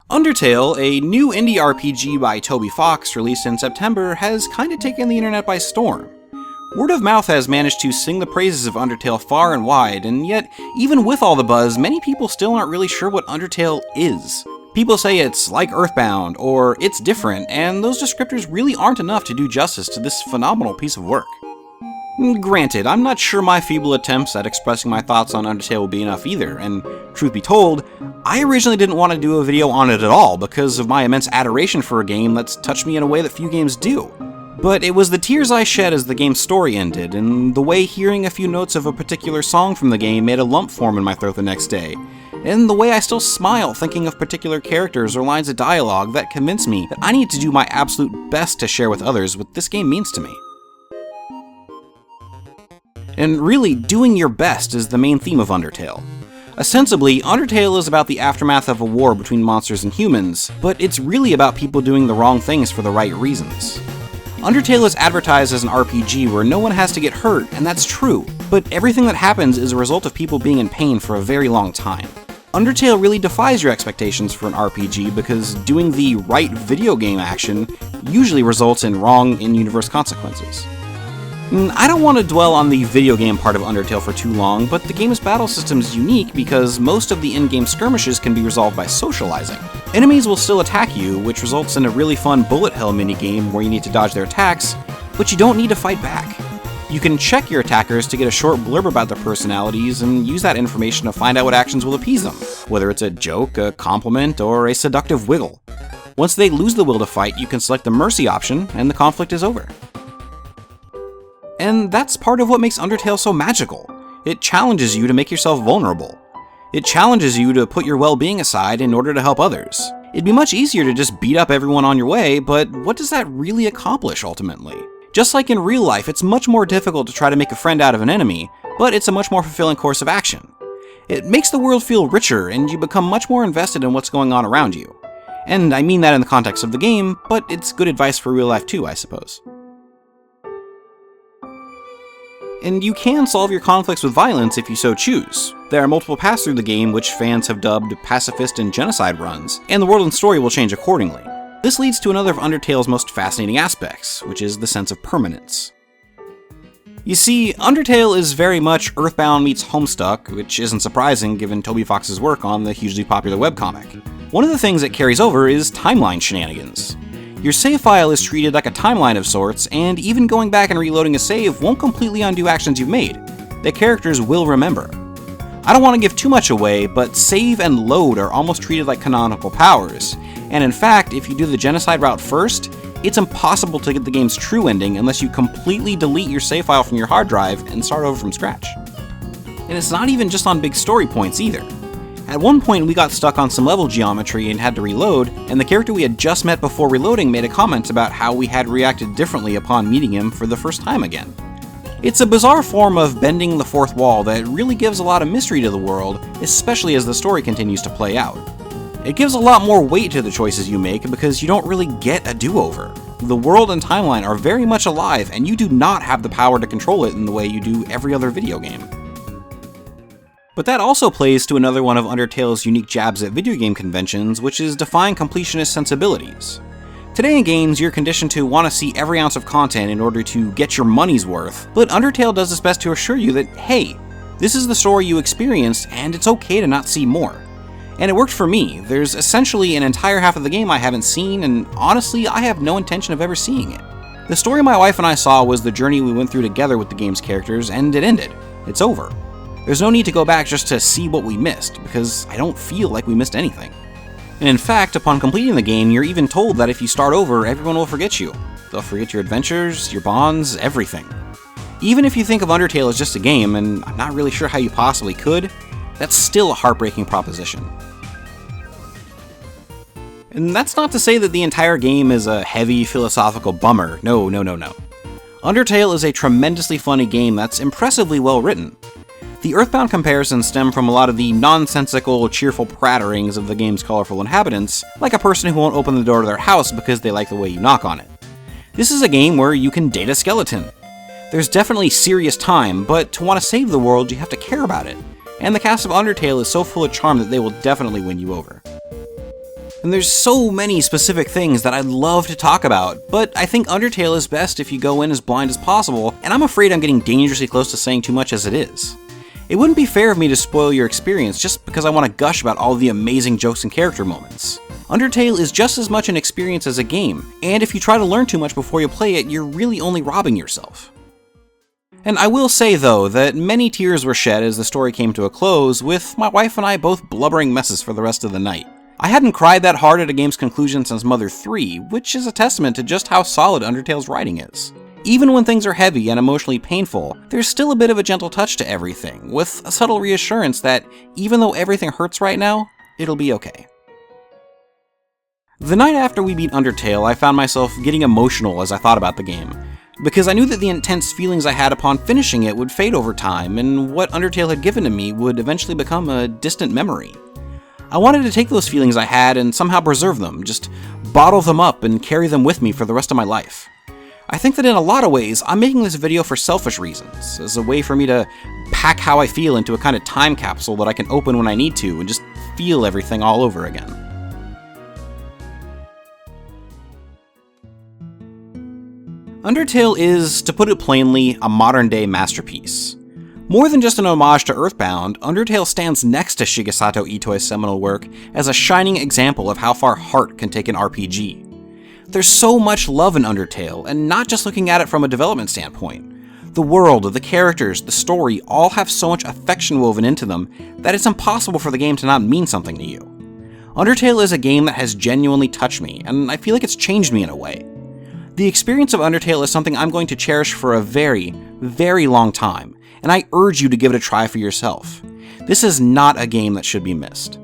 Undertale, a new indie RPG by Toby Fox released in September, has kinda taken the internet by storm. Word of mouth has managed to sing the praises of Undertale far and wide, and yet, even with all the buzz, many people still aren't really sure what Undertale is. People say it's like EarthBound, or it's different, and those descriptors really aren't enough to do justice to this phenomenal piece of work. Granted, I'm not sure my feeble attempts at expressing my thoughts on Undertale will be enough either, and truth be told, I originally didn't want to do a video on it at all because of my immense adoration for a game that's touched me in a way that few games do. But it was the tears I shed as the game's story ended, and the way hearing a few notes of a particular song from the game made a lump form in my throat the next day, and the way I still smile thinking of particular characters or lines of dialogue that convince me that I need to do my absolute best to share with others what this game means to me. And really, doing your best is the main theme of Undertale. Ostensibly, Undertale is about the aftermath of a war between monsters and humans, but it's really about people doing the wrong things for the right reasons. Undertale is advertised as an RPG where no one has to get hurt, and that's true, but everything that happens is a result of people being in pain for a very long time. Undertale really defies your expectations for an RPG because doing the right video game action usually results in wrong in-universe consequences. I don't want to dwell on the video game part of Undertale for too long, but the game's battle system is unique because most of the in-game skirmishes can be resolved by socializing. Enemies will still attack you, which results in a really fun bullet hell minigame where you need to dodge their attacks, but you don't need to fight back. You can check your attackers to get a short blurb about their personalities and use that information to find out what actions will appease them, whether it's a joke, a compliment, or a seductive wiggle. Once they lose the will to fight, you can select the mercy option, and the conflict is over. And that's part of what makes Undertale so magical. It challenges you to make yourself vulnerable. It challenges you to put your well-being aside in order to help others. It'd be much easier to just beat up everyone on your way, but what does that really accomplish ultimately? Just like in real life, it's much more difficult to try to make a friend out of an enemy, but it's a much more fulfilling course of action. It makes the world feel richer, and you become much more invested in what's going on around you. And I mean that in the context of the game, but it's good advice for real life too, I suppose. And you can solve your conflicts with violence if you so choose. There are multiple paths through the game which fans have dubbed pacifist and genocide runs, and the world and story will change accordingly. This leads to another of Undertale's most fascinating aspects, which is the sense of permanence. You see, Undertale is very much EarthBound meets Homestuck, which isn't surprising given Toby Fox's work on the hugely popular webcomic. One of the things that carries over is timeline shenanigans. Your save file is treated like a timeline of sorts, and even going back and reloading a save won't completely undo actions you've made. The characters will remember. I don't want to give too much away, but save and load are almost treated like canonical powers, and in fact, if you do the genocide route first, it's impossible to get the game's true ending unless you completely delete your save file from your hard drive and start over from scratch. And it's not even just on big story points either. At one point we got stuck on some level geometry and had to reload, and the character we had just met before reloading made a comment about how we had reacted differently upon meeting him for the first time again. It's a bizarre form of bending the fourth wall that really gives a lot of mystery to the world, especially as the story continues to play out. It gives a lot more weight to the choices you make because you don't really get a do-over. The world and timeline are very much alive, and you do not have the power to control it in the way you do every other video game. But that also plays to another one of Undertale's unique jabs at video game conventions, which is defying completionist sensibilities. Today in games, you're conditioned to want to see every ounce of content in order to get your money's worth, but Undertale does its best to assure you that, hey, this is the story you experienced, and it's okay to not see more. And it worked for me. There's essentially an entire half of the game I haven't seen, and honestly, I have no intention of ever seeing it. The story my wife and I saw was the journey we went through together with the game's characters, and it ended. It's over. There's no need to go back just to see what we missed, because I don't feel like we missed anything. And in fact, upon completing the game, you're even told that if you start over, everyone will forget you. They'll forget your adventures, your bonds, everything. Even if you think of Undertale as just a game, and I'm not really sure how you possibly could, that's still a heartbreaking proposition. And that's not to say that the entire game is a heavy philosophical bummer. No. Undertale is a tremendously funny game that's impressively well written. The EarthBound comparisons stem from a lot of the nonsensical, cheerful pratterings of the game's colorful inhabitants, like a person who won't open the door to their house because they like the way you knock on it. This is a game where you can date a skeleton. There's definitely serious time, but to want to save the world, you have to care about it, and the cast of Undertale is so full of charm that they will definitely win you over. And there's so many specific things that I'd love to talk about, but I think Undertale is best if you go in as blind as possible, and I'm afraid I'm getting dangerously close to saying too much as it is. It wouldn't be fair of me to spoil your experience just because I want to gush about all the amazing jokes and character moments. Undertale is just as much an experience as a game, and if you try to learn too much before you play it, you're really only robbing yourself. And I will say, though, that many tears were shed as the story came to a close, with my wife and I both blubbering messes for the rest of the night. I hadn't cried that hard at a game's conclusion since Mother 3, which is a testament to just how solid Undertale's writing is. Even when things are heavy and emotionally painful, there's still a bit of a gentle touch to everything, with a subtle reassurance that even though everything hurts right now, it'll be okay. The night after we beat Undertale, I found myself getting emotional as I thought about the game, because I knew that the intense feelings I had upon finishing it would fade over time, and what Undertale had given to me would eventually become a distant memory. I wanted to take those feelings I had and somehow preserve them, just bottle them up and carry them with me for the rest of my life. I think that in a lot of ways, I'm making this video for selfish reasons, as a way for me to pack how I feel into a kind of time capsule that I can open when I need to and just feel everything all over again. Undertale is, to put it plainly, a modern-day masterpiece. More than just an homage to EarthBound, Undertale stands next to Shigesato Itoi's seminal work as a shining example of how far heart can take an RPG. There's so much love in Undertale, and not just looking at it from a development standpoint. The world, the characters, the story all have so much affection woven into them that it's impossible for the game to not mean something to you. Undertale is a game that has genuinely touched me, and I feel like it's changed me in a way. The experience of Undertale is something I'm going to cherish for a very, very long time, and I urge you to give it a try for yourself. This is not a game that should be missed.